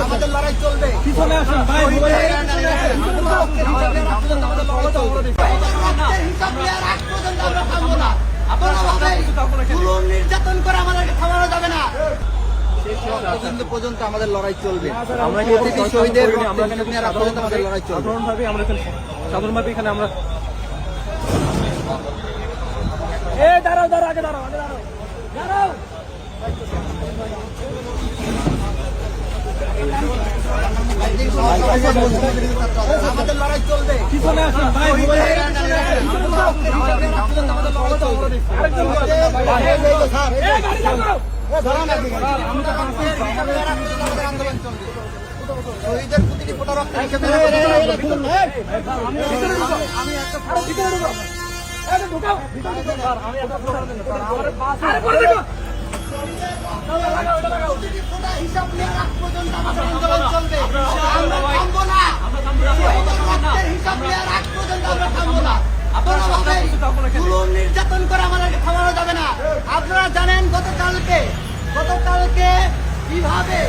আমাদের লড়াই চলবে। নির্যাতন করে আমাদেরকে থামানো যাবে না পর্যন্ত আমাদের লড়াই চলবে। আমরা শহীদের আমাদের লড়াই চলবে। সাধারণভাবে এখানে আমরা দাঁড়াও আগে দাঁড়াও আমাদের লড়াই চলবে। শহীদের প্রতিটি ফোটা রক্ত হিসাব নিয়ে রাত পর্যন্ত আমাদের আন্দোলন চলবে। আমরা থামবো না। হিসাব নিয়ে রাত পর্যন্ত আমরা থামবো না। নির্যাতন করে আমাদেরকে থামানো যাবে না। আপনারা জানেন গতকালকে কিভাবে